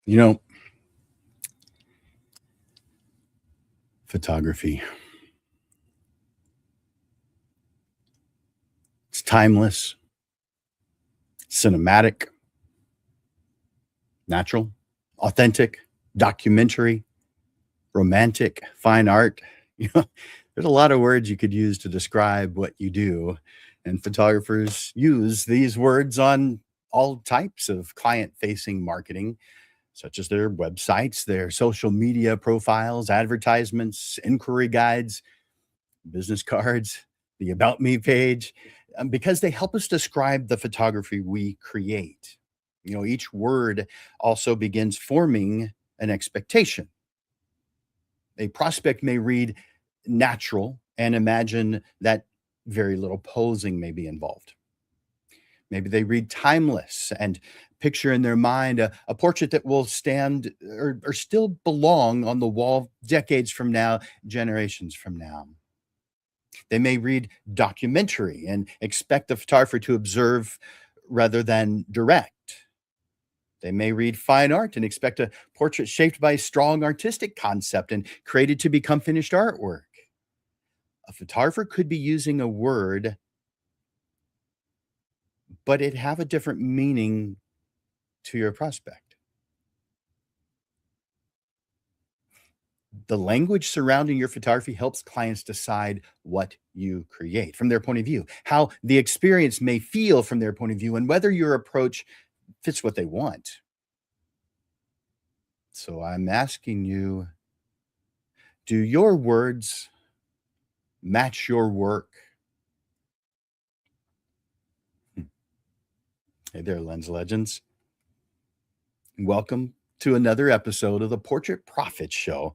You know, photography, it's timeless, cinematic, natural, authentic, documentary, romantic, fine art. You know, there's a lot of words you could use to describe what you do. And photographers use these words on all types of client facing marketing, such as their websites, their social media profiles, advertisements, inquiry guides, business cards, the About Me page, because they help us describe the photography we create. You know, each word also begins forming an expectation. A prospect may read natural and imagine that very little posing may be involved. Maybe they read timeless and picture in their mind a portrait that will stand or still belong on the wall decades from now, generations from now. They may read documentary and expect the photographer to observe rather than direct. They may read fine art and expect a portrait shaped by a strong artistic concept and created to become finished artwork. A photographer could be using a word, but it have a different meaning to your prospect. The language surrounding your photography helps clients decide what you create from their point of view, how the experience may feel from their point of view, and whether your approach fits what they want. So I'm asking you, do your words match your work? Hey there, Lens Legends. Welcome to another episode of the Portrait Profit Show,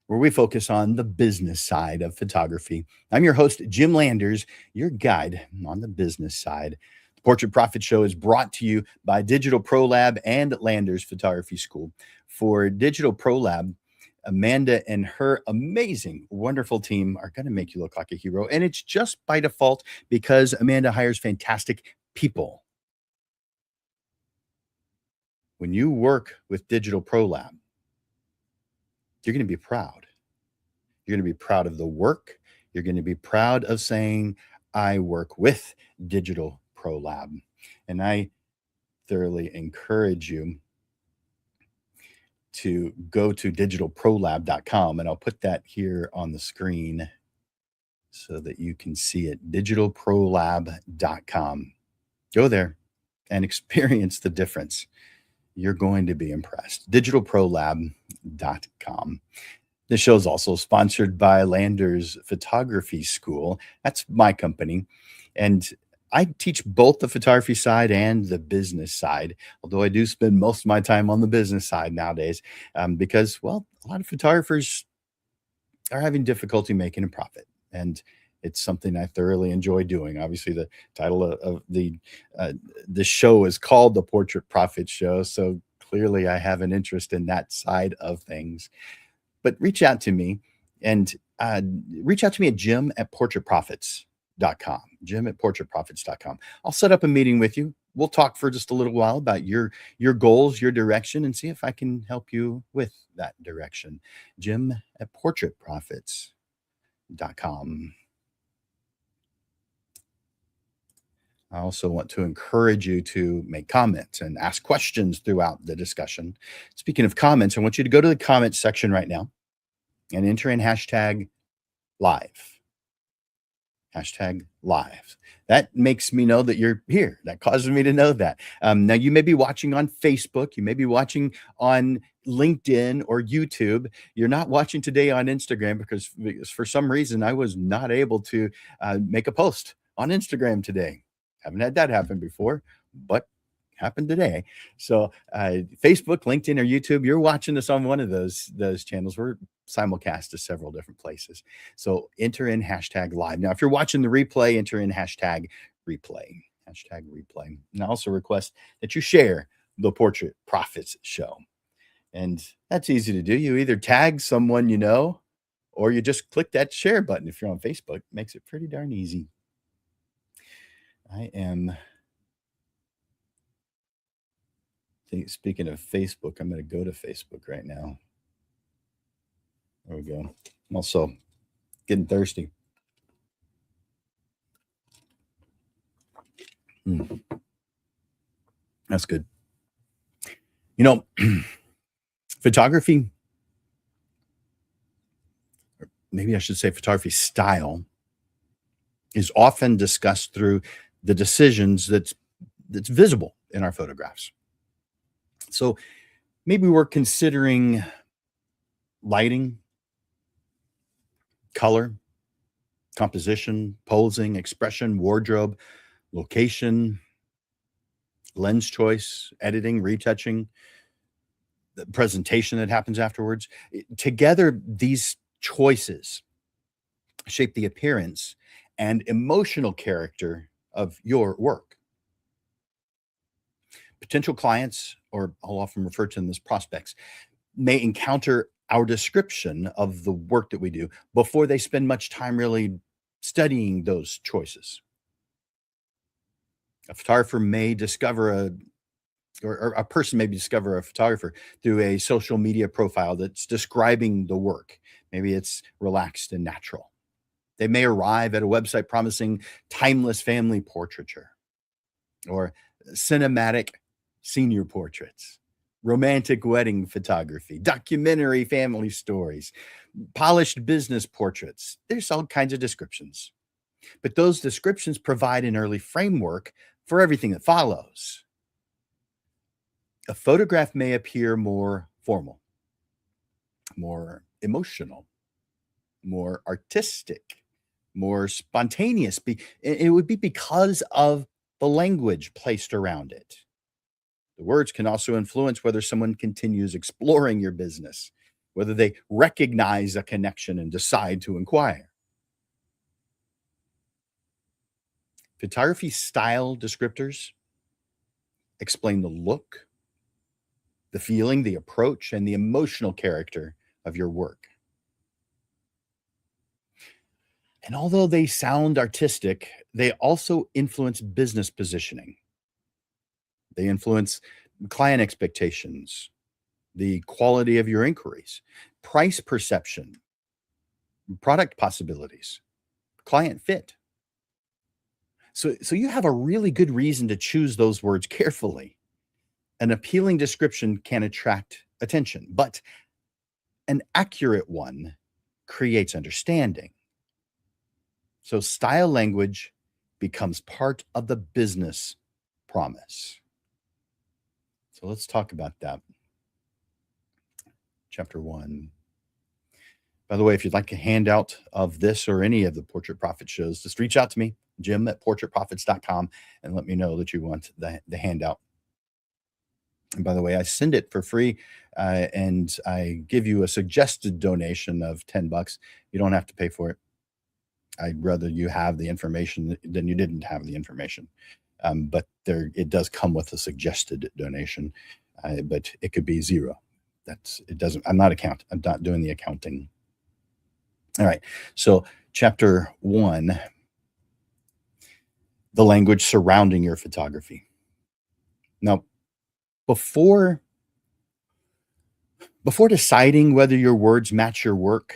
where we focus on the business side of photography. I'm your host, Jim Landers, your guide on the business side. The Portrait Profit Show is brought to you by Digital Pro Lab and Landers Photography School. For Digital Pro Lab, Amanda and her amazing, wonderful team are going to make you look like a hero. And it's just by default because Amanda hires fantastic people. When you work with Digital Pro Lab, you're going to be proud. You're going to be proud of the work. You're going to be proud of saying, I work with Digital Pro Lab. And I thoroughly encourage you to go to digitalprolab.com, and I'll put that here on the screen so that you can see it. Digitalprolab.com. Go there and experience the difference. You're going to be impressed. Digitalprolab.com. This show is also sponsored by Landers Photography School. That's my company. And I teach both the photography side and the business side, although I do spend most of my time on the business side nowadays because, well, a lot of photographers are having difficulty making a profit. And it's something I thoroughly enjoy doing. Obviously, the title of the show is called The Portrait Profit Show. So clearly I have an interest in that side of things. But reach out to me and reach out to me at jim@portraitprofits.com. Jim@portraitprofits.com. I'll set up a meeting with you. We'll talk for just a little while about your goals, your direction, and see if I can help you with that direction. Jim@portraitprofits.com. I also want to encourage you to make comments and ask questions throughout the discussion. Speaking of comments, I want you to go to the comments section right now and enter in hashtag live. Hashtag live. That makes me know that you're here. That causes me to know that. Now, you may be watching on Facebook. You may be watching on LinkedIn or YouTube. You're not watching today on Instagram because for some reason I was not able to make a post on Instagram today. Haven't had that happen before, but happened today. So Facebook, LinkedIn, or YouTube, you're watching us on one of those channels. We're simulcast to several different places. So enter in hashtag live. Now, if you're watching the replay, enter in hashtag replay. Hashtag replay. And I also request that you share the Portrait Profits Show. And that's easy to do. You either tag someone you know, or you just click that share button if you're on Facebook. It makes it pretty darn easy. Speaking of Facebook, I'm going to go to Facebook right now. There we go. I'm also getting thirsty. That's good. You know, photography, or maybe I should say photography style, is often discussed through the decisions that's visible in our photographs. So maybe we're considering lighting, color, composition, posing, expression, wardrobe, location, lens choice, editing, retouching, the presentation that happens afterwards. Together, these choices shape the appearance and emotional character of your work. Potential clients, or I'll often refer to them as prospects, may encounter our description of the work that we do before they spend much time really studying those choices. A photographer may discover or a person may discover a photographer through a social media profile that's describing the work. Maybe it's relaxed and natural. They may arrive at a website promising timeless family portraiture or cinematic senior portraits, romantic wedding photography, documentary family stories, polished business portraits. There's all kinds of descriptions. But those descriptions provide an early framework for everything that follows. A photograph may appear more formal, more emotional, more artistic, more spontaneous. It would be because of the language placed around it. The words can also influence whether someone continues exploring your business, whether they recognize a connection and decide to inquire. Photography style descriptors explain the look, the feeling, the approach, and the emotional character of your work. And although they sound artistic, they also influence business positioning. They influence client expectations, the quality of your inquiries, price perception, product possibilities, client fit. So you have a really good reason to choose those words carefully. An appealing description can attract attention, but an accurate one creates understanding. So style language becomes part of the business promise. So let's talk about that. Chapter 1. By the way, if you'd like a handout of this or any of the Portrait Profit shows, just reach out to me, jim@portraitprofits.com, and let me know that you want the handout. And by the way, I send it for free, and I give you a suggested donation of $10. You don't have to pay for it. I'd rather you have the information than you didn't have the information. But it does come with a suggested donation, but it could be zero. It doesn't. I'm not doing the accounting. All right. So chapter 1, the language surrounding your photography. Now, before deciding whether your words match your work,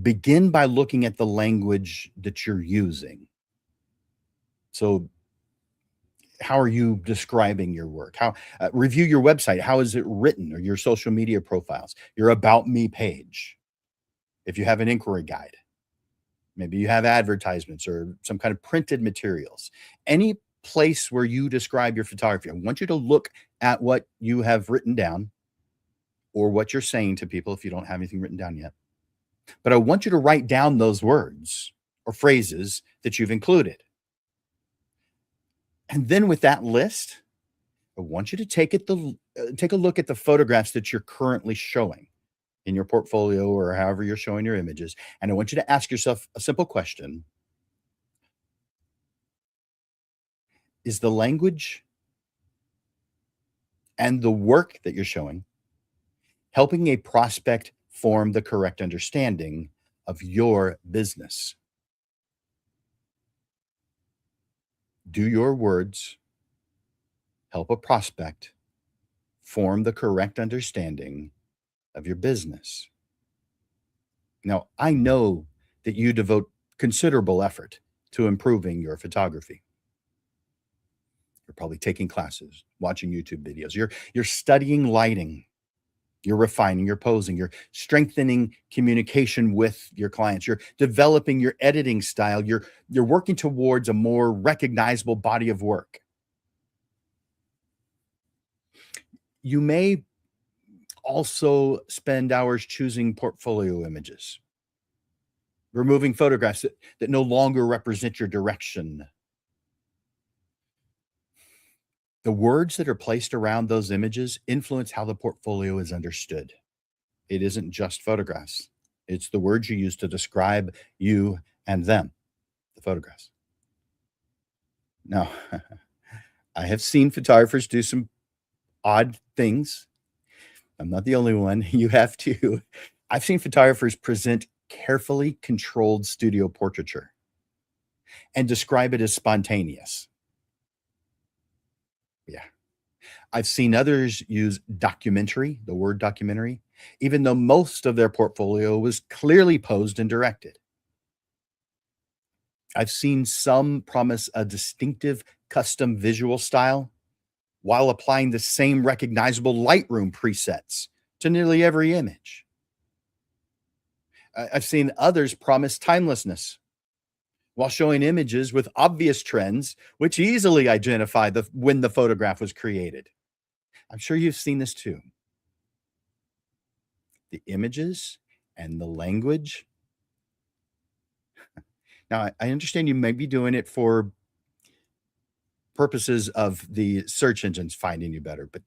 begin by looking at the language that you're using. So how are you describing your work? Review your website. How is it written, or your social media profiles, your About Me page? If you have an inquiry guide, maybe you have advertisements or some kind of printed materials, any place where you describe your photography, I want you to look at what you have written down or what you're saying to people if you don't have anything written down yet. But I want you to write down those words or phrases that you've included. And then with that list, I want you to take a look at the photographs that you're currently showing in your portfolio or however you're showing your images. And I want you to ask yourself a simple question. Is the language and the work that you're showing helping a prospect form the correct understanding of your business? Do your words help a prospect form the correct understanding of your business? Now, I know that you devote considerable effort to improving your photography. You're probably taking classes, watching YouTube videos. You're studying lighting. You're refining your posing. You're strengthening communication with your clients. You're developing your editing style. You're working towards a more recognizable body of work. You may also spend hours choosing portfolio images, removing photographs that no longer represent your direction. The words that are placed around those images influence how the portfolio is understood. It isn't just photographs. It's the words you use to describe you and them, the photographs. Now, I have seen photographers do some odd things. I'm not the only one. You have too. I've seen photographers present carefully controlled studio portraiture and describe it as spontaneous. Yeah. I've seen others use documentary, the word documentary, even though most of their portfolio was clearly posed and directed. I've seen some promise a distinctive custom visual style while applying the same recognizable Lightroom presets to nearly every image. I've seen others promise timelessness while showing images with obvious trends, which easily identify when the photograph was created. I'm sure you've seen this too. The images and the language. Now, I understand you may be doing it for purposes of the search engines finding you better, but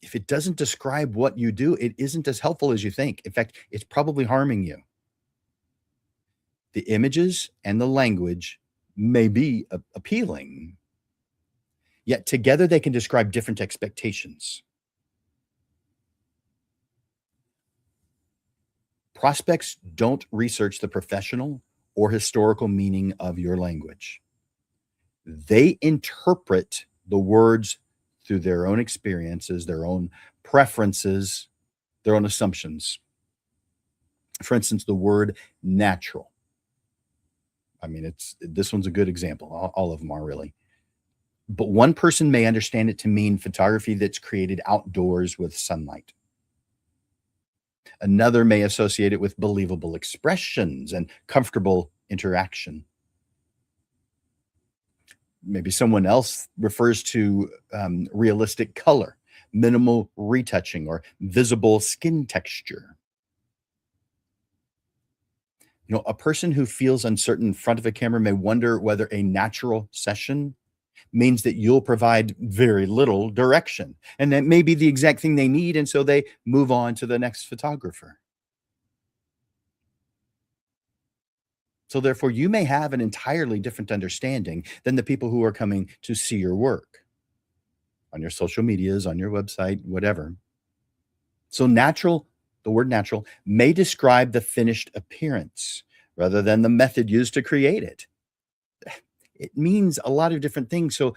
if it doesn't describe what you do, it isn't as helpful as you think. In fact, it's probably harming you. The images and the language may be appealing, yet together they can describe different expectations. Prospects don't research the professional or historical meaning of your language. They interpret the words through their own experiences, their own preferences, their own assumptions. For instance, the word natural. I mean, this one's a good example. All of them are really. But one person may understand it to mean photography that's created outdoors with sunlight. Another may associate it with believable expressions and comfortable interaction. Maybe someone else refers to realistic color, minimal retouching, or visible skin texture. A person who feels uncertain in front of a camera may wonder whether a natural session means that you'll provide very little direction. And that may be the exact thing they need. And so they move on to the next photographer. So therefore, you may have an entirely different understanding than the people who are coming to see your work on your social medias, on your website, whatever. So the word natural may describe the finished appearance rather than the method used to create it. It means a lot of different things. So you're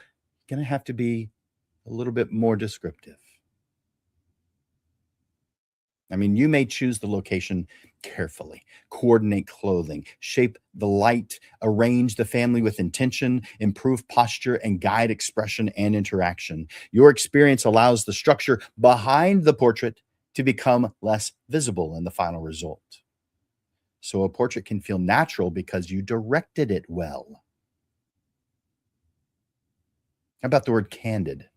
going to have to be a little bit more descriptive. I mean, you may choose the location carefully, coordinate clothing, shape the light, arrange the family with intention, improve posture, and guide expression and interaction. Your experience allows the structure behind the portrait to become less visible in the final result. So a portrait can feel natural because you directed it well. How about the word candid?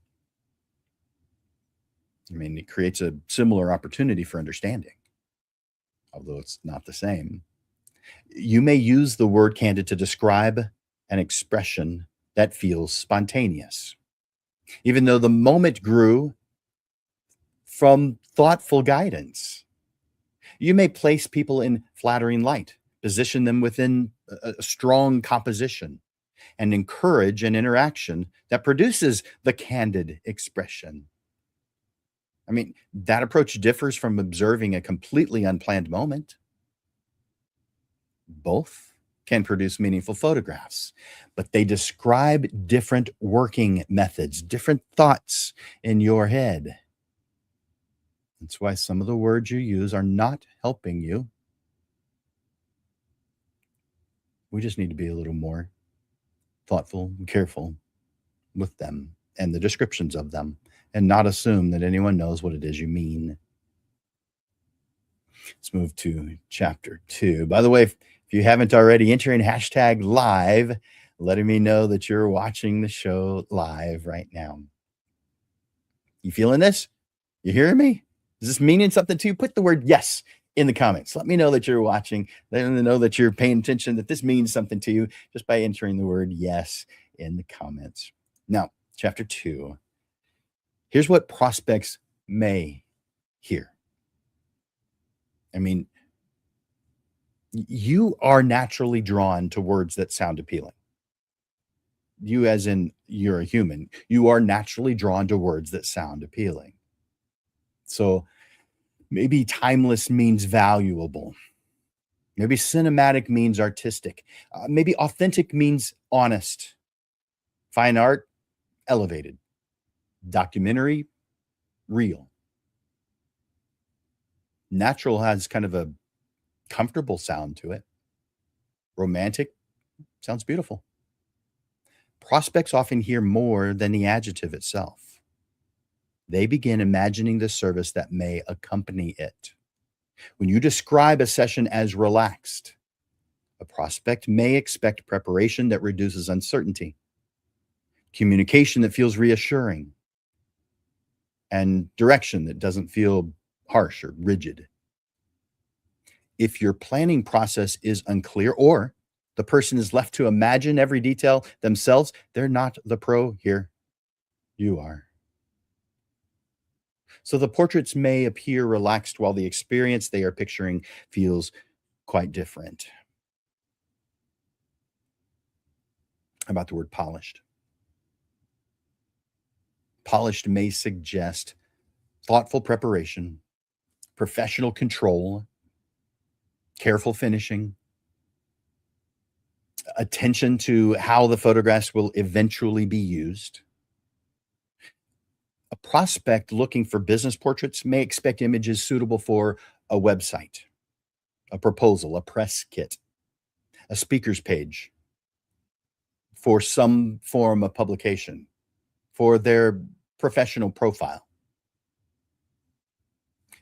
I mean, it creates a similar opportunity for understanding, although it's not the same. You may use the word candid to describe an expression that feels spontaneous, even though the moment grew from thoughtful guidance. You may place people in flattering light, position them within a strong composition, and encourage an interaction that produces the candid expression. I mean, that approach differs from observing a completely unplanned moment. Both can produce meaningful photographs, but they describe different working methods, different thoughts in your head. That's why some of the words you use are not helping you. We just need to be a little more thoughtful and careful with them and the descriptions of them, and not assume that anyone knows what it is you mean. Let's move to chapter 2. By the way, if you haven't already, entering hashtag live, letting me know that you're watching the show live right now. You feeling this? You hearing me? Is this meaning something to you? Put the word yes in the comments. Let me know that you're watching. Let me know that you're paying attention, that this means something to you just by entering the word yes in the comments. Now, chapter 2. Here's what prospects may hear. I mean, you are naturally drawn to words that sound appealing. You, as in you're a human, you are naturally drawn to words that sound appealing. So maybe timeless means valuable. Maybe cinematic means artistic. Maybe authentic means honest. Fine art, elevated. Documentary, real. Natural has kind of a comfortable sound to it. Romantic sounds beautiful. Prospects often hear more than the adjective itself. They begin imagining the service that may accompany it. When you describe a session as relaxed, a prospect may expect preparation that reduces uncertainty, communication that feels reassuring, and direction that doesn't feel harsh or rigid. If your planning process is unclear or the person is left to imagine every detail themselves, they're not the pro here. You are. So the portraits may appear relaxed while the experience they are picturing feels quite different. How about the word polished? Polished may suggest thoughtful preparation, professional control, careful finishing, attention to how the photographs will eventually be used. A prospect looking for business portraits may expect images suitable for a website, a proposal, a press kit, a speaker's page, for some form of publication, for their professional profile.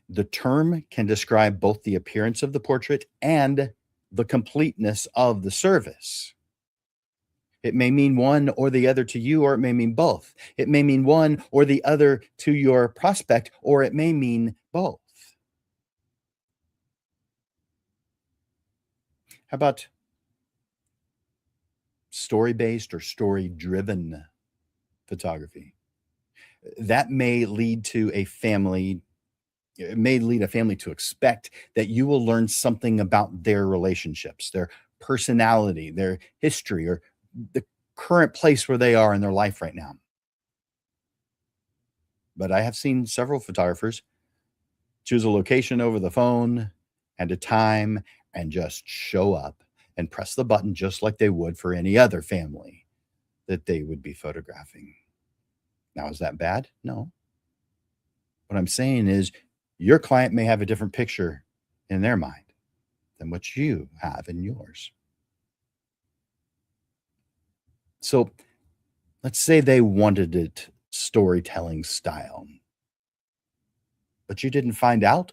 The term can describe both the appearance of the portrait and the completeness of the service. It may mean one or the other to you, or it may mean both. It may mean one or the other to your prospect, or it may mean both. How about story-based or story-driven photography? That may lead to a family It may lead a family to expect that you will learn something about their relationships, their personality, their history, or the current place where they are in their life right now. But I have seen several photographers choose a location over the phone and a time and just show up and press the button just like they would for any other family that they would be photographing. Now, is that bad? No. What I'm saying is your client may have a different picture in their mind than what you have in yours. So let's say they wanted it storytelling style, but you didn't find out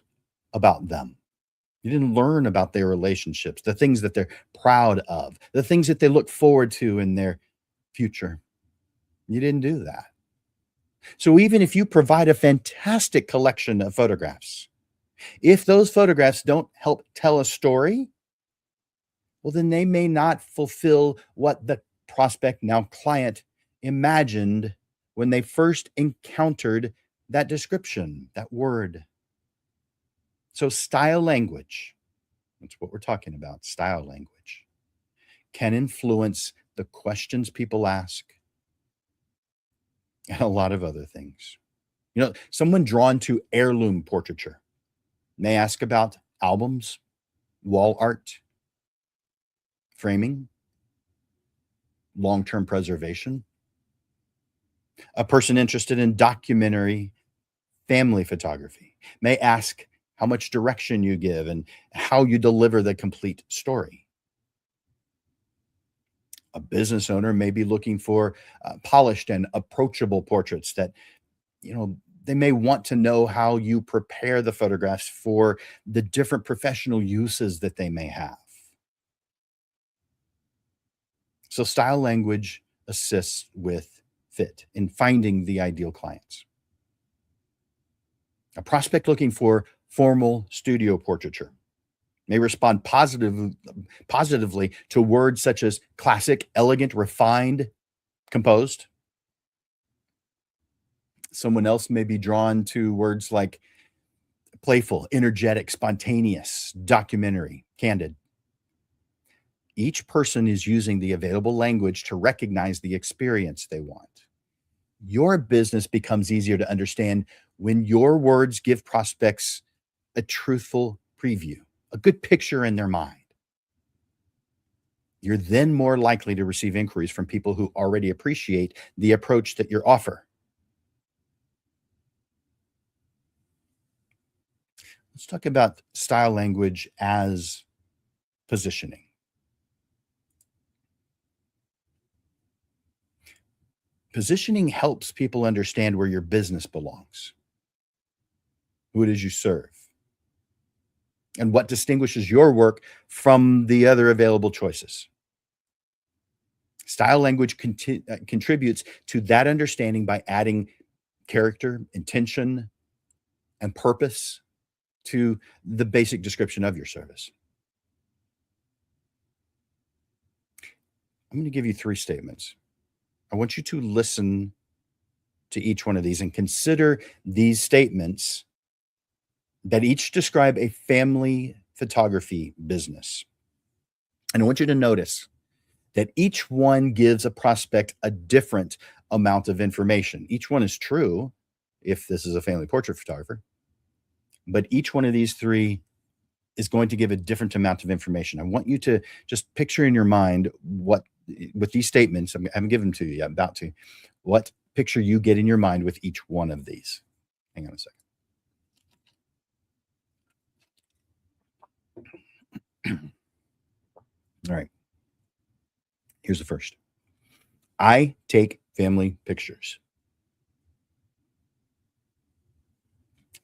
about them. You didn't learn about their relationships, the things that they're proud of, the things that they look forward to in their future. You didn't do that. So even if you provide a fantastic collection of photographs, if those photographs don't help tell a story, well, then they may not fulfill what the prospect, now client, imagined when they first encountered that description, that word. So style language, that's what we're talking about, style language, can influence the questions people ask and a lot of other things. Someone drawn to heirloom portraiture may ask about albums, wall art, framing, long-term preservation. A person interested in documentary family photography may ask how much direction you give and how you deliver the complete story. A business owner may be looking for polished and approachable portraits that, they may want to know how you prepare the photographs for the different professional uses that they may have. So style language assists with fit in finding the ideal clients. A prospect looking for formal studio portraiture may respond positively to words such as classic, elegant, refined, composed. Someone else may be drawn to words like playful, energetic, spontaneous, documentary, candid. Each person is using the available language to recognize the experience they want. Your business becomes easier to understand when your words give prospects a truthful preview, a good picture in their mind. You're then more likely to receive inquiries from people who already appreciate the approach that you offer. Let's talk about style language as positioning. Positioning helps people understand where your business belongs, who it is you serve, and what distinguishes your work from the other available choices. Style language contributes to that understanding by adding character, intention, and purpose to the basic description of your service. I'm going to give you 3 statements. I want you to listen to each one of these and consider these statements that each describe a family photography business. And I want you to notice that each one gives a prospect a different amount of information. Each one is true if this is a family portrait photographer, but each one of these 3 is going to give a different amount of information. I want you to just picture in your mind what, with these statements, I haven't given them to you yet, I'm about to, what picture you get in your mind with each one of these. Hang on a second. All right. Here's the first. I take family pictures.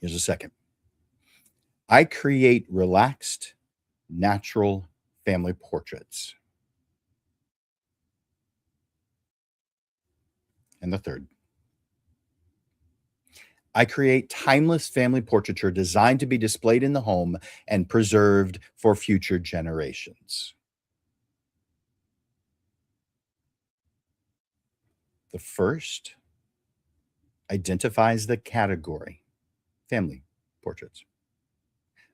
Here's the second. I create relaxed, natural family portraits. And the third, I create timeless family portraiture designed to be displayed in the home and preserved for future generations. The first identifies the category, family portraits.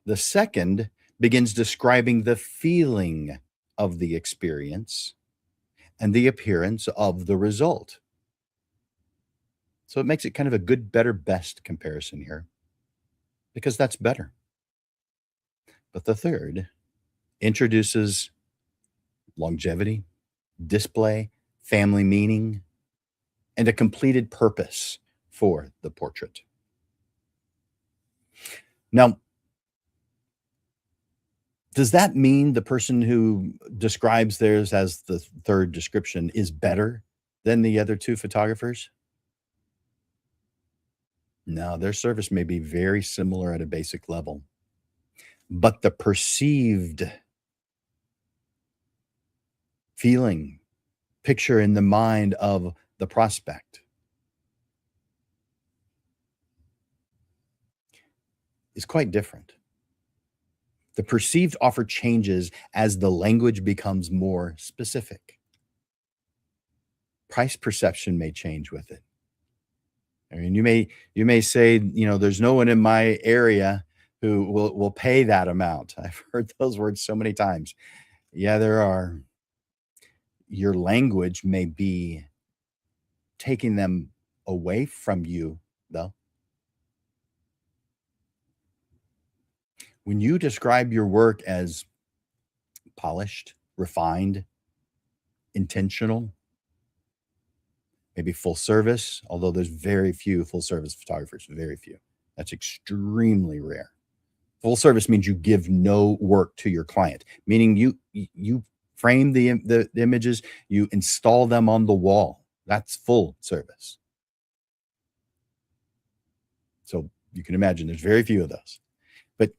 The second begins describing the feeling of the experience and the appearance of the result. So it makes it kind of a good, better, best comparison here because that's better. But the third introduces longevity, display, family meaning, and a completed purpose for the portrait. Now, does that mean the person who describes theirs as the third description is better than the other two photographers? No, their service may be very similar at a basic level, but the perceived feeling, picture in the mind of the prospect is quite different. The perceived offer changes as the language becomes more specific. Price perception may change with it. I mean, you may say, there's no one in my area who will pay that amount. I've heard those words so many times. Yeah, there are. Your language may be taking them away from you, though. When you describe your work as polished, refined, intentional, maybe full service, although there's very few full service photographers, very few. That's extremely rare. Full service means you give no work to your client, meaning you frame the images, you install them on the wall. That's full service. So you can imagine there's very few of those. But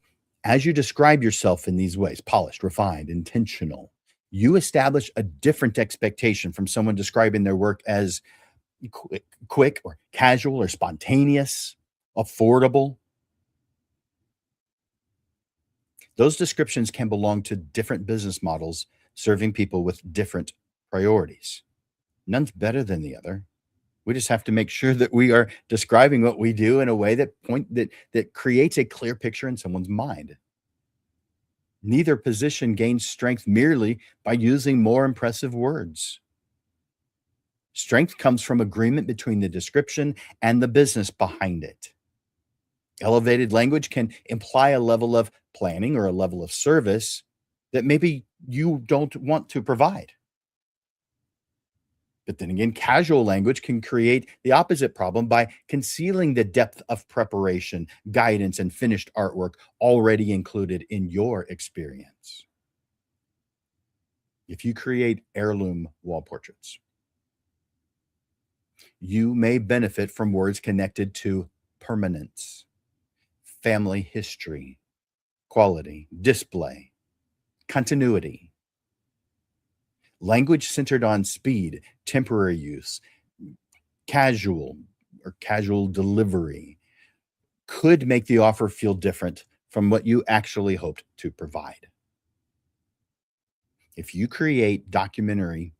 as you describe yourself in these ways, polished, refined, intentional, you establish a different expectation from someone describing their work as quick or casual or spontaneous, affordable. Those descriptions can belong to different business models serving people with different priorities. None's better than the other. We just have to make sure that we are describing what we do in a way that creates a clear picture in someone's mind. Neither position gains strength merely by using more impressive words. Strength comes from agreement between the description and the business behind it. Elevated language can imply a level of planning or a level of service that maybe you don't want to provide. But then again, casual language can create the opposite problem by concealing the depth of preparation, guidance, and finished artwork already included in your experience. If you create heirloom wall portraits, you may benefit from words connected to permanence, family history, quality, display, continuity. Language centered on speed, temporary use, casual delivery could make the offer feel different from what you actually hoped to provide. If you create documentary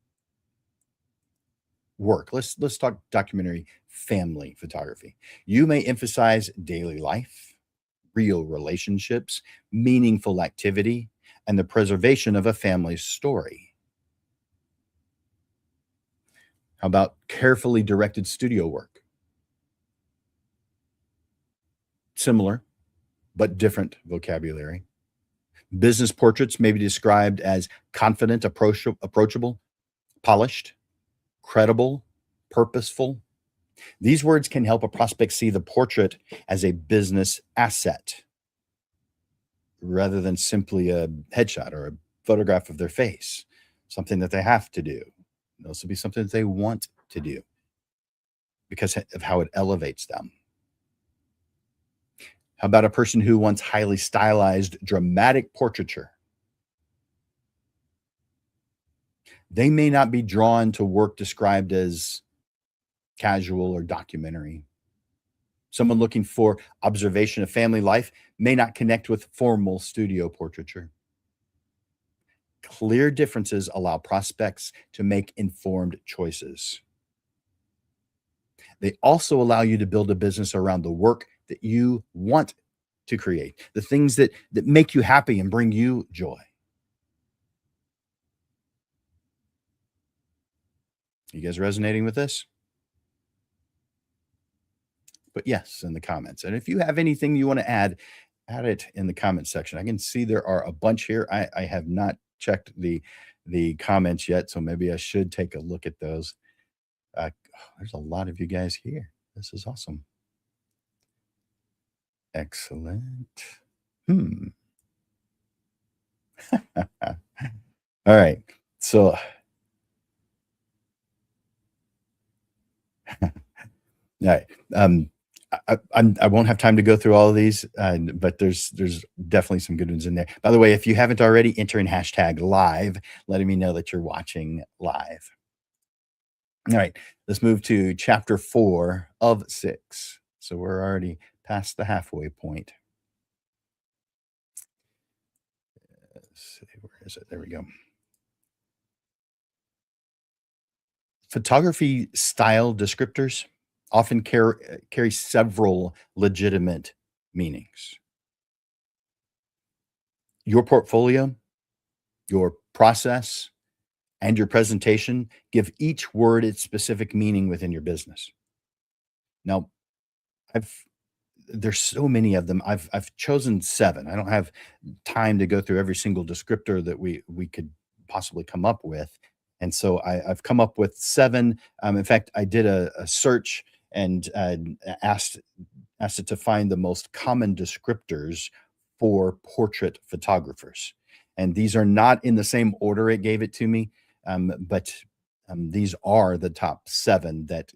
work, let's talk documentary family photography. You may emphasize daily life, real relationships, meaningful activity, and the preservation of a family's story. How about carefully directed studio work? Similar, but different vocabulary. Business portraits may be described as confident, approachable, polished, credible, purposeful. These words can help a prospect see the portrait as a business asset rather than simply a headshot or a photograph of their face, something that they have to do. It'll also be something that they want to do because of how it elevates them. How about a person who wants highly stylized, dramatic portraiture? They may not be drawn to work described as casual or documentary. Someone looking for observation of family life may not connect with formal studio portraiture. Clear differences allow prospects to make informed choices. They also allow you to build a business around the work that you want to create, the things that make you happy and bring you joy. You guys resonating with this? But yes, in the comments. And if you have anything you want to add it in the comment section. I can see there are a bunch here. I have not checked the comments yet, so maybe I should take a look at those. There's a lot of you guys here. This is awesome. Excellent. All right. So all right. I won't have time to go through all of these, but there's definitely some good ones in there. By the way, if you haven't already, enter in hashtag live, letting me know that you're watching live. All right, let's move to chapter 4 of 6. So we're already past the halfway point. Let's see, where is it? There we go. Photography style descriptors often carry several legitimate meanings. Your portfolio, your process, and your presentation give each word its specific meaning within your business. Now, I've there's so many of them. I've chosen 7. I don't have time to go through every single descriptor that we could possibly come up with, and so I've come up with 7. In fact, I did a search and asked it to find the most common descriptors for portrait photographers, and these are not in the same order it gave it to me, but these are the top 7 that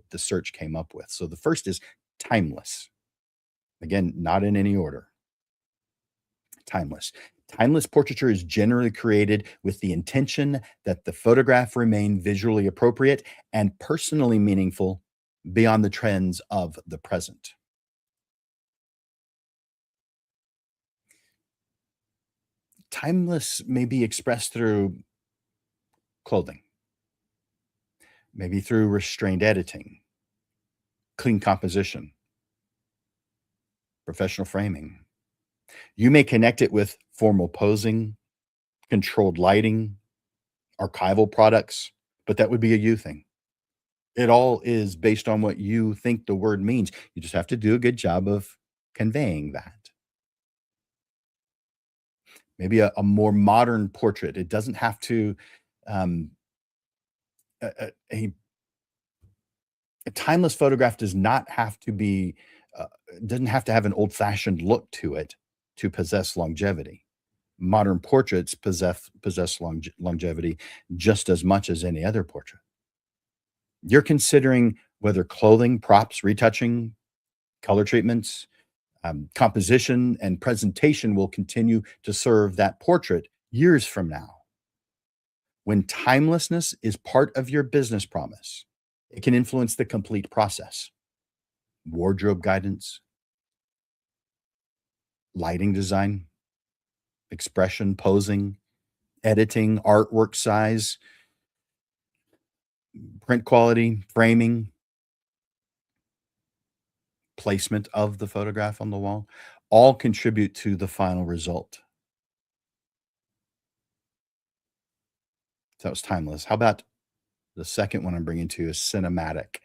the search came up with. So the first is timeless. Again, not in any order. Timeless. Timeless portraiture is generally created with the intention that the photograph remain visually appropriate and personally meaningful beyond the trends of the present. Timeless may be expressed through clothing, maybe through restrained editing, clean composition, professional framing. You may connect it with formal posing, controlled lighting, archival products, but that would be a you thing. It all is based on what you think the word means. You just have to do a good job of conveying that. Maybe a more modern portrait. It doesn't have to, um, a timeless photograph does not have to be, uh, doesn't have to have an old-fashioned look to it to possess longevity. Modern portraits possess longevity just as much as any other portrait. You're considering whether clothing, props, retouching, color treatments, composition, and presentation will continue to serve that portrait years from now. When timelessness is part of your business promise, it can influence the complete process. Wardrobe guidance, lighting design, expression, posing, editing, artwork size, print quality, framing, placement of the photograph on the wall, all contribute to the final result. So that was timeless. How about the second one I'm bringing to you is cinematic?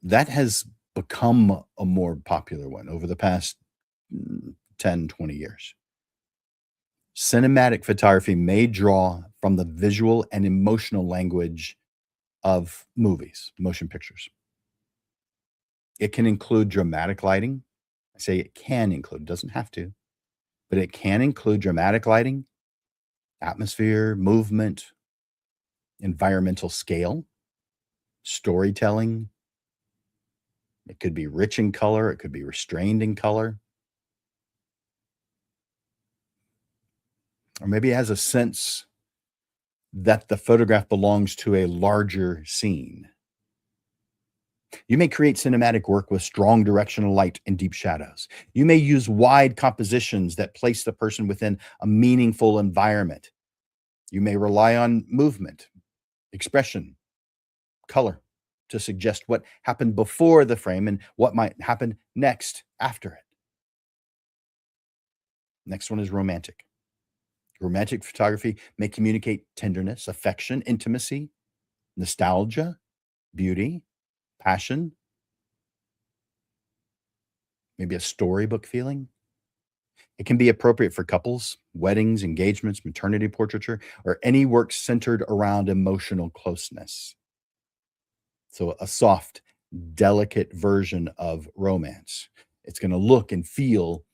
That has become a more popular one over the past 10, 20 years. Cinematic photography may draw from the visual and emotional language of movies, motion pictures. It can include dramatic lighting. I say it can include, doesn't have to, but it can include dramatic lighting, atmosphere, movement, environmental scale, storytelling, It could be rich in color, it could be restrained in color, or maybe it has a sense that the photograph belongs to a larger scene. You may create cinematic work with strong directional light and deep shadows. You may use wide compositions that place the person within a meaningful environment. You may rely on movement, expression, color to suggest what happened before the frame and what might happen next after it. Next one is romantic. Romantic photography may communicate tenderness, affection, intimacy, nostalgia, beauty, passion, maybe a storybook feeling. It can be appropriate for couples, weddings, engagements, maternity portraiture, or any work centered around emotional closeness. So, a soft, delicate version of romance. It's going to look and feel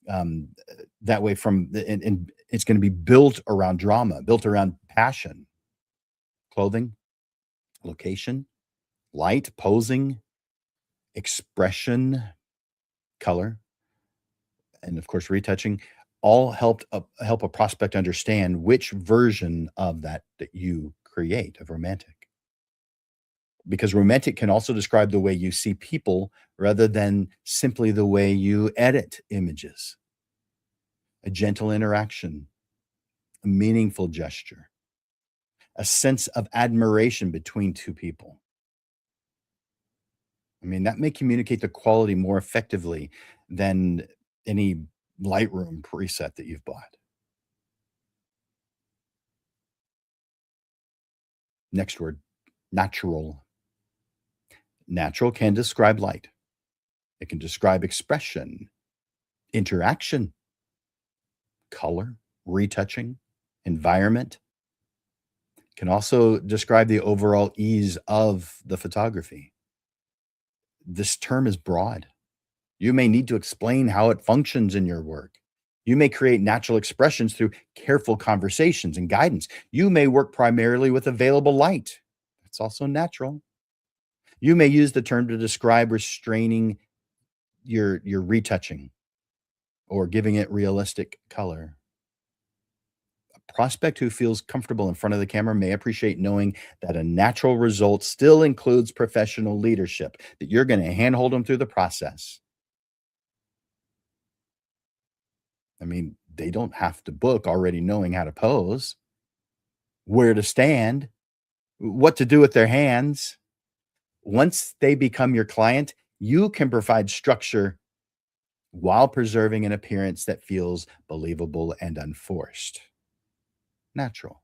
that way and it's going to be built around drama, built around passion, clothing, location, light, posing, expression, color, and of course retouching all help a prospect understand which version of that you create of romantic, because romantic can also describe the way you see people rather than simply the way you edit images. A gentle interaction, a meaningful gesture, a sense of admiration between two people. I mean, that may communicate the quality more effectively than any Lightroom preset that you've bought. Next word, natural. Natural can describe light. It can describe expression, interaction, color, retouching, environment. It can also describe the overall ease of the photography. This term is broad. You may need to explain how it functions in your work. You may create natural expressions through careful conversations and guidance. You may work primarily with available light. It's also natural. You may use the term to describe restraining your retouching or giving it realistic color. A prospect who feels comfortable in front of the camera may appreciate knowing that a natural result still includes professional leadership, that you're going to handhold them through the process. I mean, they don't have to book already knowing how to pose, where to stand, what to do with their hands. Once they become your client, you can provide structure while preserving an appearance that feels believable and unforced. Natural.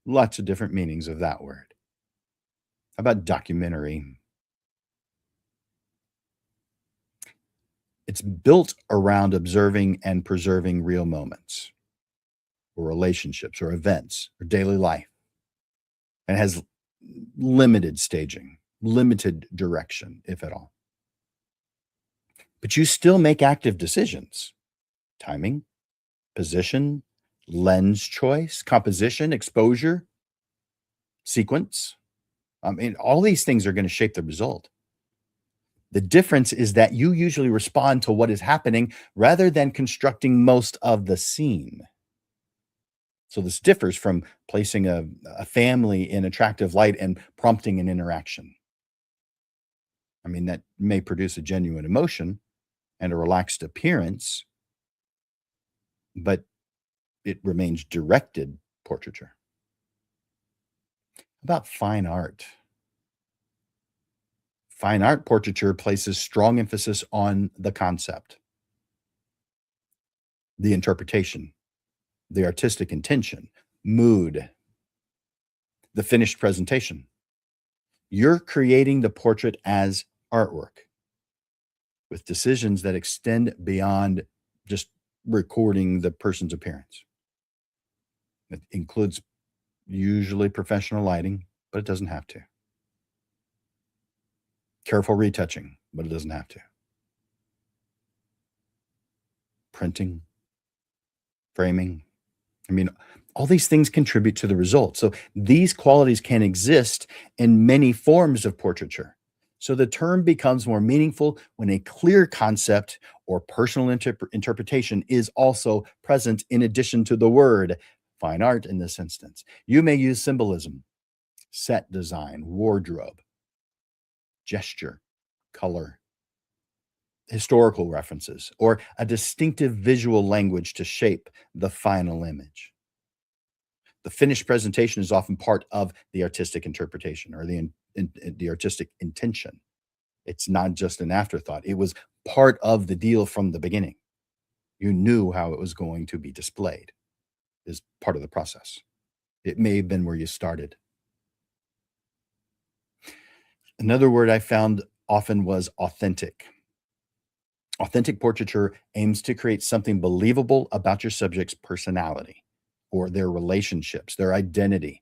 Lots of different meanings of that word. How about documentary? It's built around observing and preserving real moments or relationships or events or daily life, and has limited staging, limited direction, if at all. But you still make active decisions: timing, position, lens choice, composition, exposure, sequence. I mean, all these things are going to shape the result. The difference is that you usually respond to what is happening rather than constructing most of the scene. So this differs from placing a family in attractive light and prompting an interaction. I mean, that may produce a genuine emotion and a relaxed appearance, but it remains directed portraiture. About fine art. Fine art portraiture places strong emphasis on the concept, the interpretation, the artistic intention, mood, the finished presentation. You're creating the portrait as artwork with decisions that extend beyond just recording the person's appearance. It includes usually professional lighting, but it doesn't have to. Careful retouching, but it doesn't have to. Printing, framing. I mean, all these things contribute to the result. So these qualities can exist in many forms of portraiture. So the term becomes more meaningful when a clear concept or personal interpretation is also present in addition to the word. Fine art in this instance. You may use symbolism, set design, wardrobe, gesture, color, historical references, or a distinctive visual language to shape the final image. The finished presentation is often part of the artistic interpretation or the artistic intention. It's not just an afterthought. It was part of the deal from the beginning. You knew how it was going to be displayed is part of the process. It may have been where you started. Another word I found often was authentic. Authentic portraiture aims to create something believable about your subject's personality or their relationships, their identity,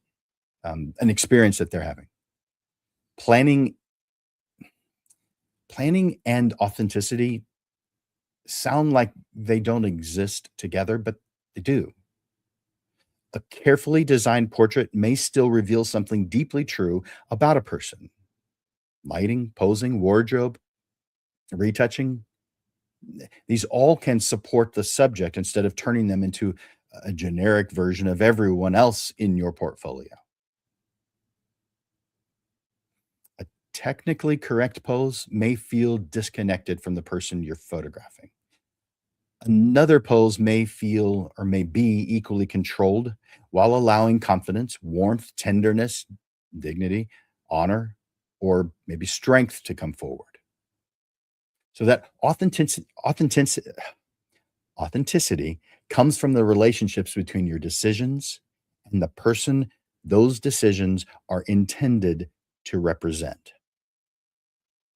an experience that they're having. Planning, planning and authenticity sound like they don't exist together, but they do. A carefully designed portrait may still reveal something deeply true about a person. Lighting, posing, wardrobe, retouching, these all can support the subject instead of turning them into a generic version of everyone else in your portfolio. A technically correct pose may feel disconnected from the person you're photographing. Another pose may feel or may be equally controlled while allowing confidence, warmth, tenderness, dignity, honor, or maybe strength to come forward. So that authenticity comes from the relationships between your decisions and the person those decisions are intended to represent.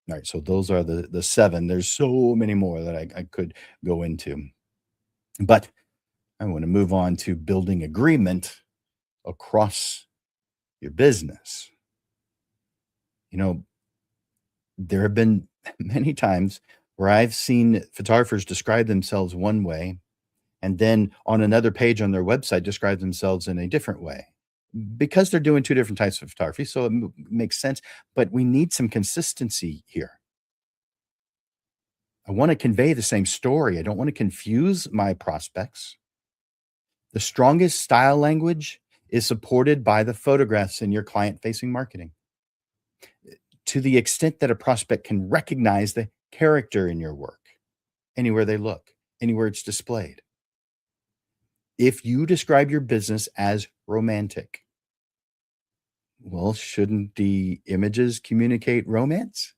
All right, so those are the seven. There's so many more that I could go into, but I want to move on to building agreement across your business. You know, there have been many times where I've seen photographers describe themselves one way and then on another page on their website describe themselves in a different way because they're doing two different types of photography. So makes sense, but we need some consistency here. I want to convey the same story. I don't want to confuse my prospects. The strongest style language is supported by the photographs in your client facing marketing. To the extent that a prospect can recognize the character in your work anywhere they look, anywhere it's displayed. If you describe your business as romantic, well, shouldn't the images communicate romance?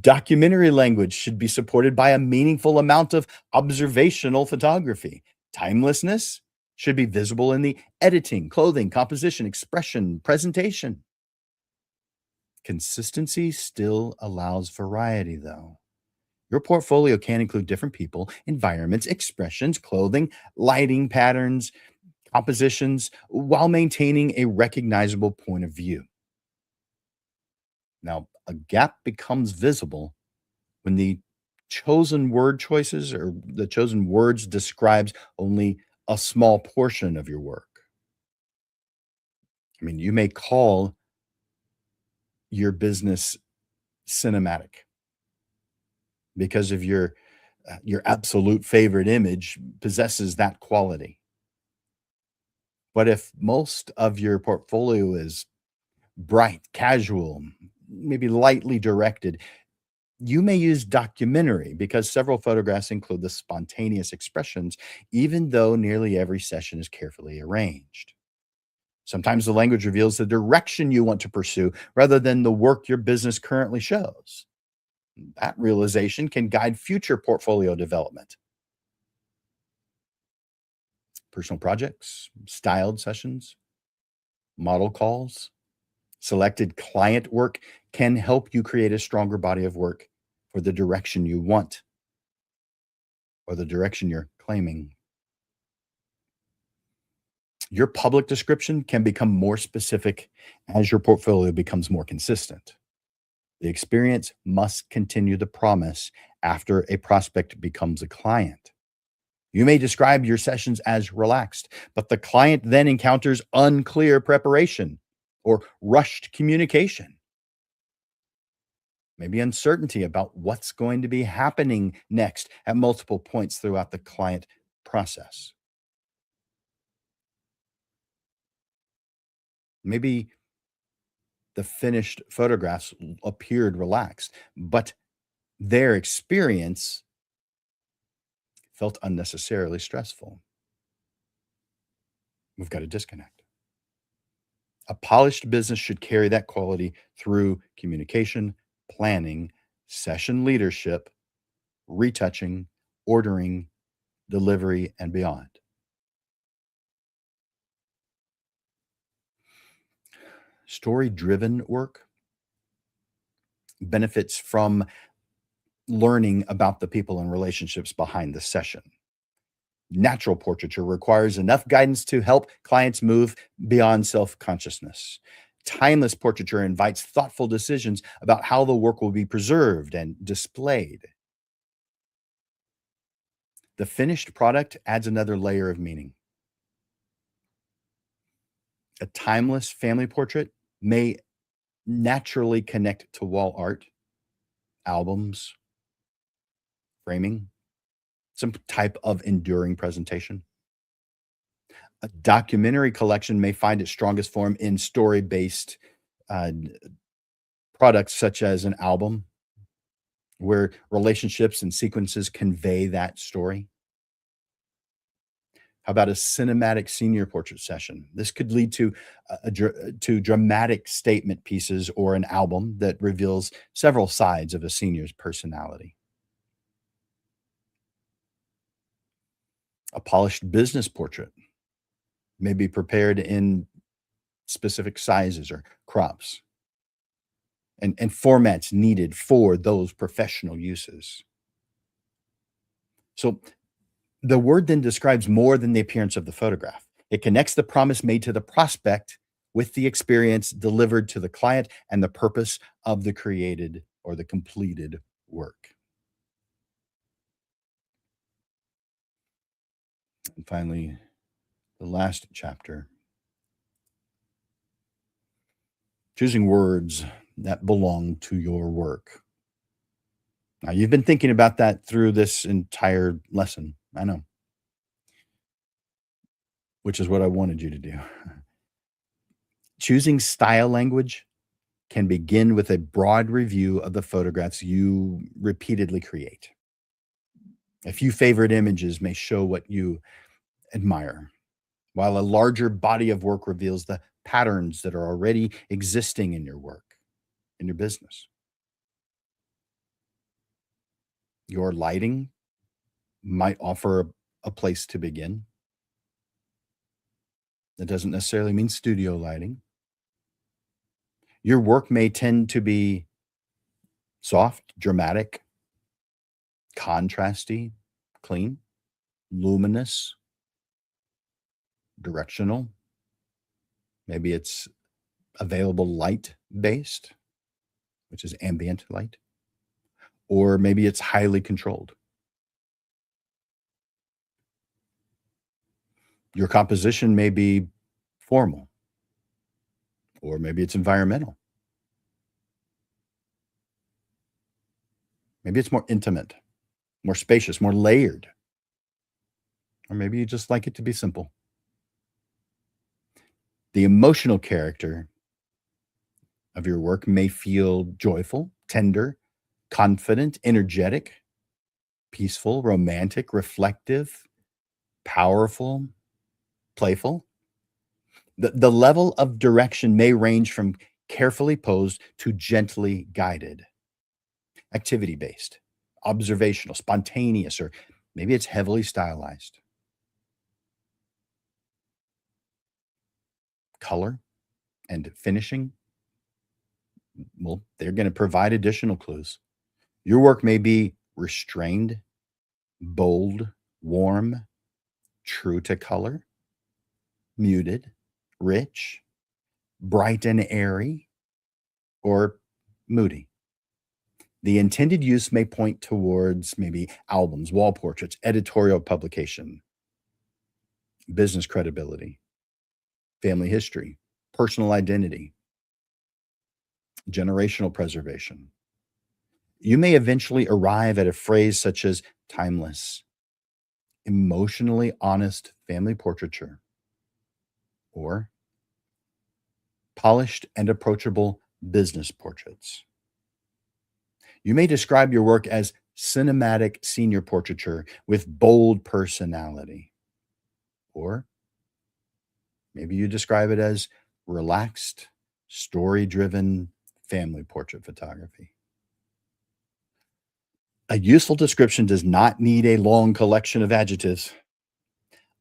Documentary language should be supported by a meaningful amount of observational photography. Timelessness should be visible in the editing, clothing, composition, expression, presentation. Consistency still allows variety, though. Your portfolio can include different people, environments, expressions, clothing, lighting patterns, compositions, while maintaining a recognizable point of view. Now, a gap becomes visible when the chosen word choices or the chosen words describes only a small portion of your work. I mean, you may call your business cinematic because of your absolute favorite image possesses that quality. But if most of your portfolio is bright, casual, maybe lightly directed, you may use documentary because several photographs include the spontaneous expressions, even though nearly every session is carefully arranged. Sometimes the language reveals the direction you want to pursue rather than the work your business currently shows. That realization can guide future portfolio development. Personal projects, styled sessions, model calls, selected client work can help you create a stronger body of work for the direction you want or the direction you're claiming. Your public description can become more specific as your portfolio becomes more consistent. The experience must continue the promise after a prospect becomes a client. You may describe your sessions as relaxed, but the client then encounters unclear preparation or rushed communication. maybe uncertainty about what's going to be happening next at multiple points throughout the client process. Maybe the finished photographs appeared relaxed, but their experience felt unnecessarily stressful. We've got a disconnect. A polished business should carry that quality through communication, planning, session leadership, retouching, ordering, delivery, and beyond. Story driven work benefits from learning about the people and relationships behind the session. Natural portraiture requires enough guidance to help clients move beyond self consciousness. Timeless portraiture invites thoughtful decisions about how the work will be preserved and displayed. The finished product adds another layer of meaning. A timeless family portrait may naturally connect to wall art, albums, framing, some type of enduring presentation. A documentary collection may find its strongest form in story based uh, products, such as an album, where relationships and sequences convey that story. How about a cinematic senior portrait session? This could lead to to dramatic statement pieces or an album that reveals several sides of a senior's personality. A polished business portrait may be prepared in specific sizes or crops and formats needed for those professional uses. So the word then describes more than the appearance of the photograph. It connects the promise made to the prospect with the experience delivered to the client and the purpose of the created or the completed work. And finally, the last chapter, choosing words that belong to your work. Now, you've been thinking about that through this entire lesson. I know, which is what I wanted you to do. Choosing style language can begin with a broad review of the photographs you repeatedly create. A few favorite images may show what you admire, while a larger body of work reveals the patterns that are already existing in your work, in your business. Your lighting might offer a place to begin. That doesn't necessarily mean studio lighting. Your work may tend to be soft, dramatic, contrasty, clean, luminous, directional. Maybe it's available light based, which is ambient light, or maybe it's highly controlled. Your composition may be formal, or maybe it's environmental. Maybe it's more intimate, more spacious, more layered, or maybe you just like it to be simple. The emotional character of your work may feel joyful, tender, confident, energetic, peaceful, romantic, reflective, powerful, playful. The level of direction may range from carefully posed to gently guided, activity based, observational, spontaneous, or maybe it's heavily stylized. Color and finishing, well, they're going to provide additional clues. Your work may be restrained, bold, warm, true to color, muted, rich, bright and airy, or moody. The intended use may point towards maybe albums, wall portraits, editorial publication, business credibility, family history, personal identity, generational preservation. You may eventually arrive at a phrase such as timeless, emotionally honest family portraiture, or polished and approachable business portraits. You may describe your work as cinematic senior portraiture with bold personality, or maybe you describe it as relaxed, story driven family portrait photography. A useful description does not need a long collection of adjectives.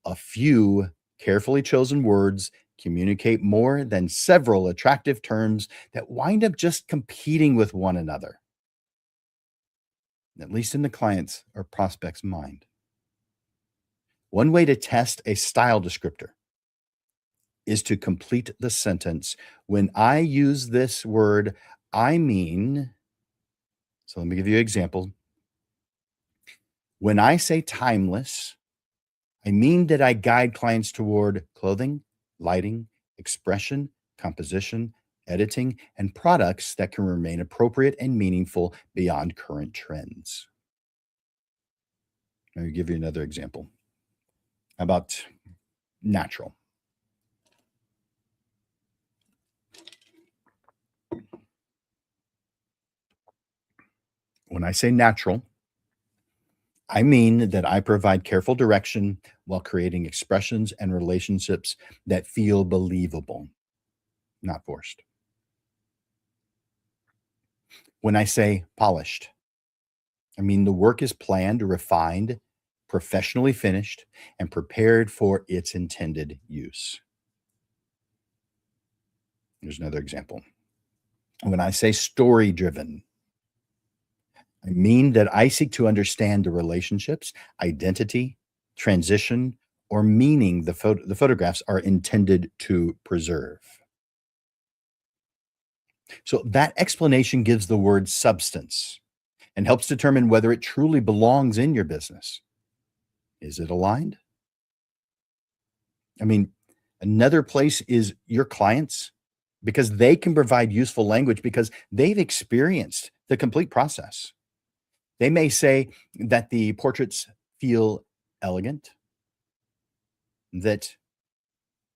A few carefully chosen words communicate more than several attractive terms that wind up just competing with one another, at least in the client's or prospect's mind. One way to test a style descriptor is to complete the sentence. When I use this word, I mean, so let me give you an example. When I say timeless, I mean that I guide clients toward clothing, lighting, expression, composition, editing, and products that can remain appropriate and meaningful beyond current trends. Let me give you another example. How about natural? When I say natural, I mean that I provide careful direction while creating expressions and relationships that feel believable, not forced. When I say polished, I mean the work is planned, refined, professionally finished, and prepared for its intended use. Here's another example. When I say story driven, I mean that I seek to understand the relationships, identity, transition, or meaning the photographs are intended to preserve. So that explanation gives the word substance and helps determine whether it truly belongs in your business. Is it aligned? I mean, another place is your clients because they can provide useful language because they've experienced the complete process. They may say that the portraits feel elegant, that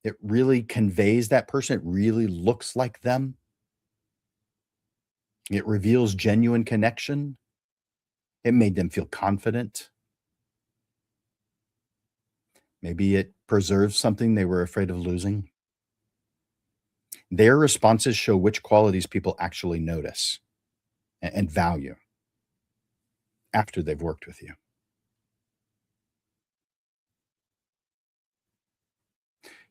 it really conveys that person, it really looks like them, it reveals genuine connection, it made them feel confident. Maybe it preserves something they were afraid of losing. Their responses show which qualities people actually notice and value after they've worked with you.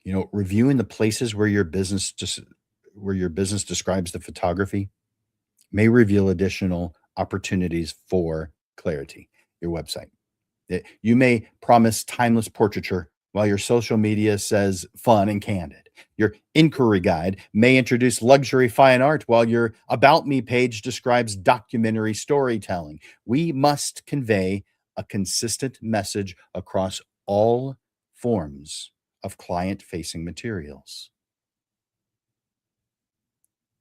You know, reviewing the places where your business describes the photography may reveal additional opportunities for clarity. Your website. You may promise timeless portraiture while your social media says fun and candid. Your inquiry guide may introduce luxury fine art while your About Me page describes documentary storytelling. We must convey a consistent message across all forms of client facing materials.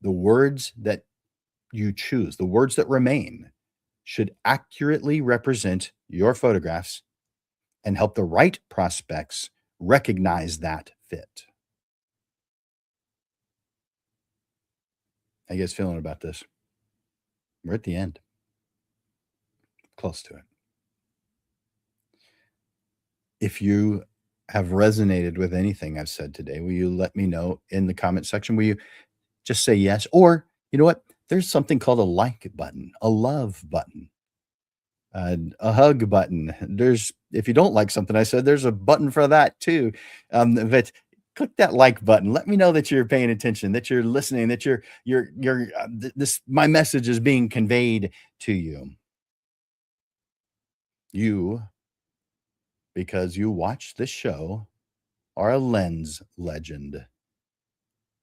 The words that you choose, the words that remain, should accurately represent your photographs and help the right prospects recognize that fit. How you guys feeling about this? We're at the end, close to it. If you have resonated with anything I've said today, will you let me know in the comment section? Will you just say yes? Or, you know what? There's something called a like button, a love button, a hug button. There's, if you don't like something I said, there's a button for that too. But click that like button. Let me know that you're paying attention, that you're listening, that this my message is being conveyed to you. You, because you watch this show, are a lens legend.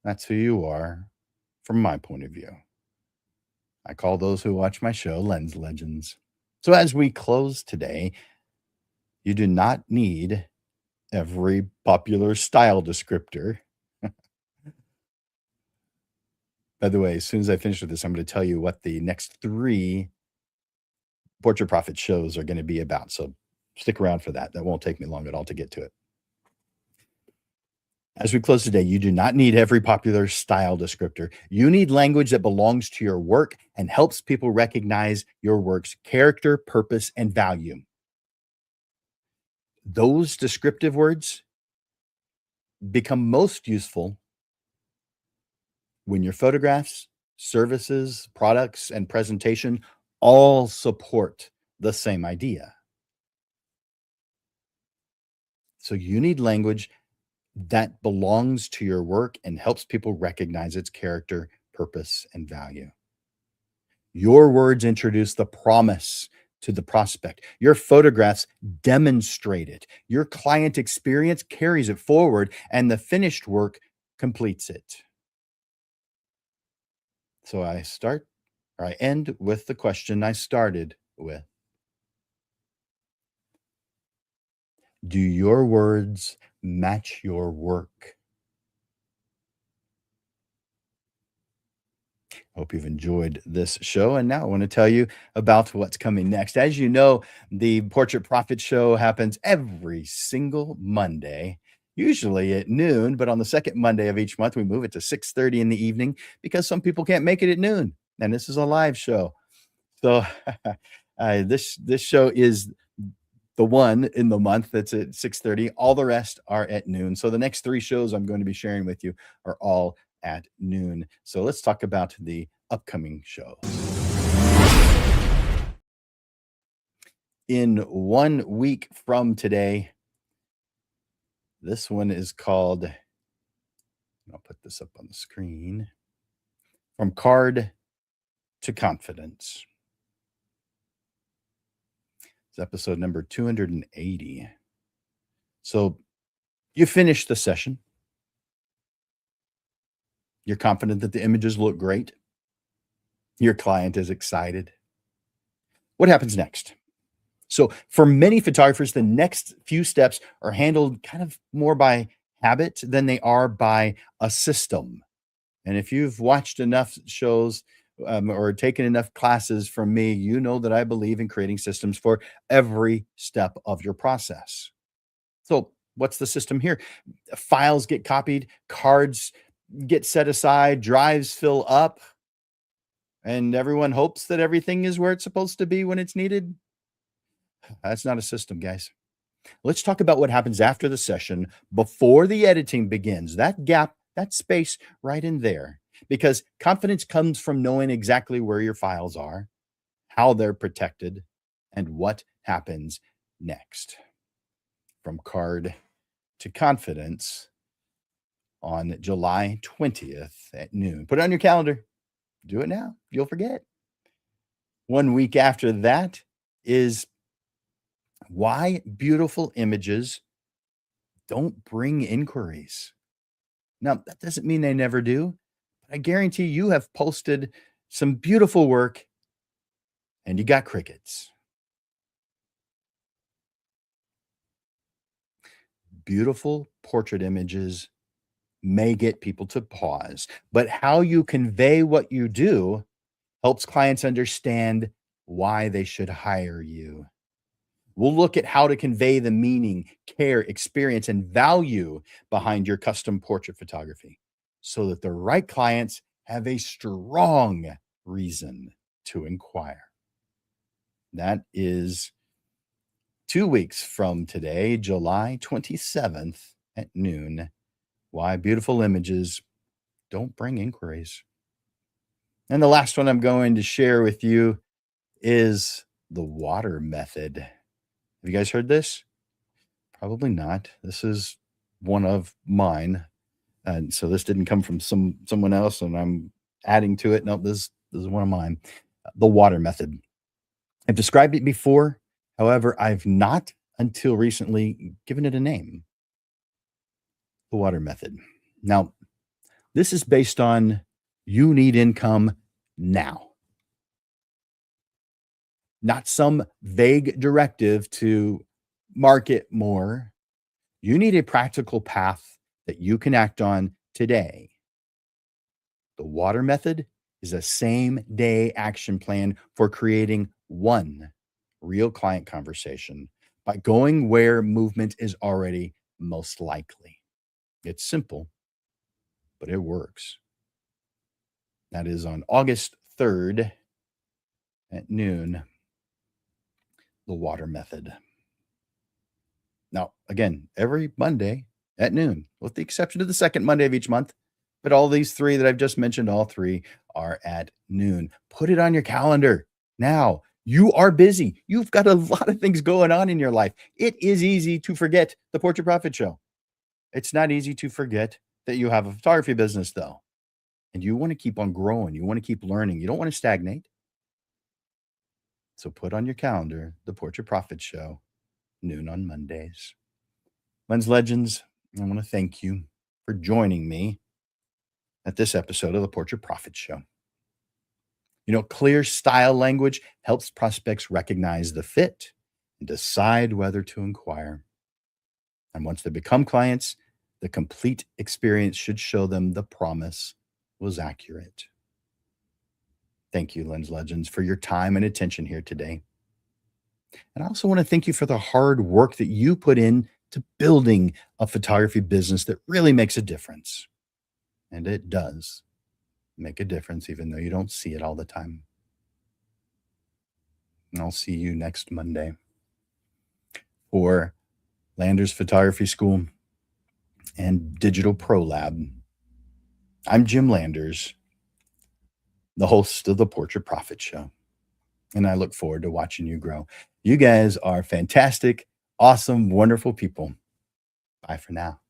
That's who you are from my point of view. I call those who watch my show lens legends. So as we close today, you do not need every popular style descriptor. By the way, as soon as I finish with this, I'm going to tell you what the next 3 Portrait Profit shows are going to be about. So stick around for that. That won't take me long at all to get to it. As we close today, you do not need every popular style descriptor. You need language that belongs to your work and helps people recognize your work's character, purpose, and value. Those descriptive words become most useful when your photographs, services, products, and presentation all support the same idea. So you need language that belongs to your work and helps people recognize its character, purpose, and value. Your words introduce the promise to the prospect. Your photographs demonstrate it. Your client experience carries it forward, and the finished work completes it. So I end with the question I started with. Do your words match your work? Hope you've enjoyed this show. And now I want to tell you about what's coming next. As you know, the Portrait Profit Show happens every single Monday, usually at noon, but on the second Monday of each month, we move it to 6:30 in the evening because some people can't make it at noon. And this is a live show. So this show is the one in the month that's at 6:30. All the rest are at noon. So the next three shows I'm going to be sharing with you are all at noon. So let's talk about the upcoming shows. In 1 week from today, this one is called, I'll put this up on the screen, From Card to Confidence. It's episode number 280. So you finish the session. You're confident that the images look great. Your client is excited. What happens next? So for many photographers, the next few steps are handled kind of more by habit than they are by a system. And if you've watched enough shows or taken enough classes from me, you know that I believe in creating systems for every step of your process. So what's the system here? Files get copied, cards get set aside, drives fill up, and everyone hopes that everything is where it's supposed to be when it's needed. That's not a system, guys. Let's talk about what happens after the session before the editing begins. That gap, that space right in there. Because confidence comes from knowing exactly where your files are, how they're protected, and what happens next. From Card to Confidence on July 20th at noon. Put it on your calendar. Do it now. You'll forget. 1 week after that is why beautiful images don't bring inquiries. Now, that doesn't mean they never do. But I guarantee you have posted some beautiful work and you got crickets. Beautiful portrait images may get people to pause, but how you convey what you do helps clients understand why they should hire you. We'll look at how to convey the meaning, care, experience, and value behind your custom portrait photography so that the right clients have a strong reason to inquire. That is 2 weeks from today, July 27th at noon. Why beautiful images don't bring inquiries. And the last one I'm going to share with you is the water method. Have you guys heard this? Probably not. This is one of mine. And so this didn't come from someone else and I'm adding to it. No, this is one of mine. The water method. I've described it before. However, I've not until recently given it a name. The water method. Now, this is based on you need income now, not some vague directive to market more. You need a practical path that you can act on today. The water method is a same day action plan for creating one real client conversation by going where movement is already most likely. It's simple, but it works. That is on August 3rd at noon, the water method. Now, again, every Monday at noon, with the exception of the second Monday of each month. But all these three that I've just mentioned, all three are at noon. Put it on your calendar now. You are busy. You've got a lot of things going on in your life. It is easy to forget the Portrait Profit Show. It's not easy to forget that you have a photography business, though. And you want to keep on growing. You want to keep learning. You don't want to stagnate. So put on your calendar the Portrait Profit Show, noon on Mondays. Lens Legends, I want to thank you for joining me at this episode of the Portrait Profit Show. You know, clear style language helps prospects recognize the fit and decide whether to inquire. And once they become clients, the complete experience should show them the promise was accurate. Thank you, Lens Legends, for your time and attention here today. And I also want to thank you for the hard work that you put in to building a photography business that really makes a difference. And it does make a difference, even though you don't see it all the time. And I'll see you next Monday for Landers Photography School and Digital Pro Lab. I'm Jim Landers, the host of the Portrait Profit Show, and I look forward to watching you grow. You guys are fantastic, awesome, wonderful people. Bye for now.